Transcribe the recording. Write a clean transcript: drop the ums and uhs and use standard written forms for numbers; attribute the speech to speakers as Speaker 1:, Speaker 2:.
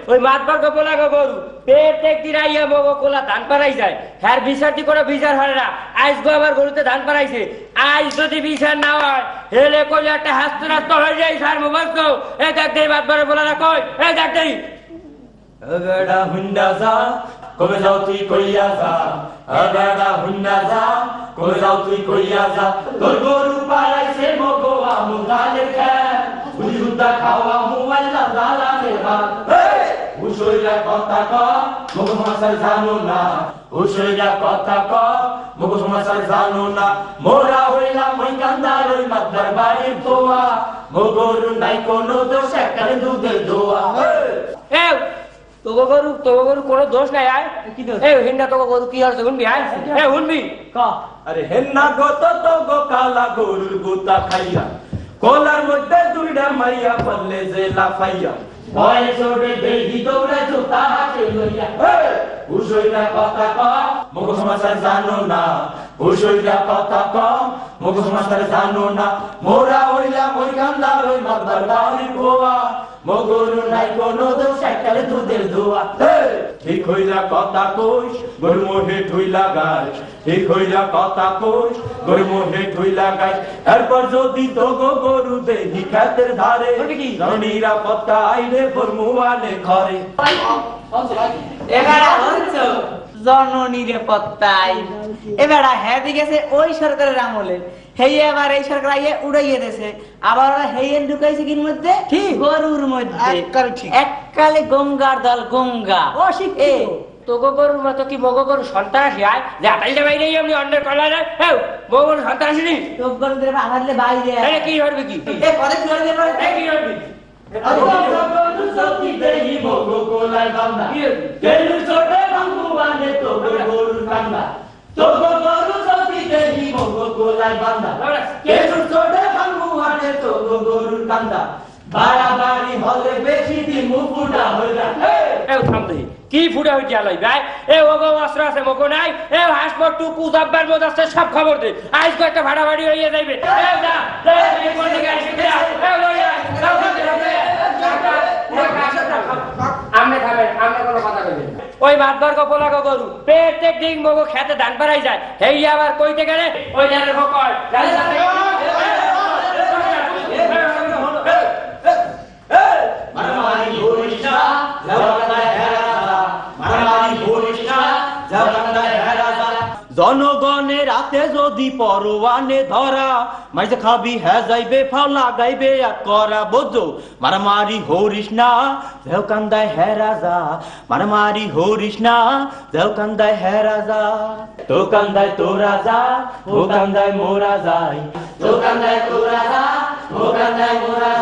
Speaker 1: ওই মাতবার গোপলা গরু প্রত্যেক দিন আইয়া মগো কোলা ধান পাড়াই যায় হ্যার বিচারটি করে বিচার হয় না আজ গো আবার গরুতে ধান পাড়াইছে আজ যদি বিচার না হয় হেলে কইলে একটা হাসতে রাস্ত হয়ে যায় সার মোবাইল গো এই দেখ দেই মাতবার বলা না কই এই দেখ দেই
Speaker 2: বেড়া হুন্ডা যা কবে যাও তুই কইয়া যা বেড়া হুন্ডা যা কবে যাও তুই কইয়া যা তোর গরু পালাইছে মগো আমু ধানের খেত বুঝি হুদা খাওয়া মুয়াল্লা দালানের ভাত উশইরা কথা ক মগো সমাচার জানো না উশইরা কথা ক মগো সমাচার জানো না মোরা হইলাম ওই কান্দার ওই মাতবার বাড়ির দোয়া মগরু নাই কোনো দোষ একটারে দুধের দোয়া
Speaker 1: এই তোগো গরু কোনো দোষ নাই আয় কি দোষ এই হিন্না তোগো গরু কি হচ্ছে শুনবি আয় এই শুনবি ক
Speaker 2: আরে হেন্না গত তো গো কালা গরুর গুতা খাইয়া কোলার মধ্যে দুইটা মাইয়া বললে যে লাফাইয়া ভয় চড়ে দেহি দৌড়ে জুতা হাতে লইয়া উশইরা কথা ক মগো সমাচার জানো না উশইরা কথা ক মগো সমাচার জানো না মোরা হইলাম ওই কান্দার ওই মাতবার বাড়ির গোয়া মগরু নাই কোনো দোষ একটারে দুধের দোয়া ঠিক হইলা কথা কইস গরু মোহে ঠুইলা গাছ ঠিক হইলা কথা কইস গরু মোহে ঠুইলা গাছ এরপর যদি তোগো গরু দেহি খেতের ধারে নিরাপত্তা আইলে বর্মুয়ালে ঘরে
Speaker 3: এবারে হচ্ছে জননিরাপত্তায় এবারে হ্যাঁ গেছে ওই সরকারের আমলে হেই এবার এই সরকার আইয়ে উড়াইয়ে দেছে আবার ওরা হেইয়েন ঢুকাইছে কির মধ্যে গরুর মধ্যে এককালে গঙ্গার দল গঙ্গা
Speaker 1: অশিক্ষিত তোগো গরুর মতো কি মগো গরু সন্ত্রাসী আয় যে আটাইলে বাইরে এমনি অন্যের কলা যায় হ্যাঁ মগো গরু সন্ত্রাসী নি
Speaker 3: তোর গরু দেবে আনালে বাইরে
Speaker 1: আরে কি করবে কি
Speaker 3: এ পরে কি করবে
Speaker 1: এই কি করবে
Speaker 2: গরু সত্যি দেহি মগো কোলায় বান্দা কেলু ছোটে বাঙ্গুয়ানে তোগো গরুর কান্দা তোগো গরু সত্যি দেহি মগো কোলায় বান্দা কেলু ছোটে বাঙ্গুয়ানে তোগো গরুর কান্দা বাড়াবাড়ি হলে বেশি দিন মুফুটা হইলা
Speaker 1: এ থাম দে কি ফুটা হইছে আলাই ভাই এ ওগো অস্ত্র আছে মকো নাই এ হাসপট টু কুজাব্বার মত আছে সব খবর দে আজ কো একটা ভাড়া বাড়ি হইয়া যাইবে এ যা এই কোন দিকে আসি দে এ লইয়া যাও আমনে খাবেন আমনে কোনো কথা কইবেন ওই মাতবার গোপলা গরু প্রত্যেক দিন মগো খেতে ধান পাড়াই যায় হেই আবার কইতে গেলে ওই জানের ভকর জানে জানে
Speaker 2: মারামারি করিস না জবানদায় হেরাজা মারামারি করিস না জবানদায় হেরাজা জনগণের রাতে যদি পরোয়ানে ধরা মাইজে খাবি হ্যাঁ যাইবে ফাও লাগাইবে আর করা বোঝো মারামারি হরিস না দেও কান্দায় হ্যাঁ রাজা মারামারি হরিস না দেও কান্দায় হ্যাঁ রাজা তো কান্দায় তো রাজা ও কান্দায় মোরা যাই তো কান্দায় তো রাজা ও কান্দায় মোরা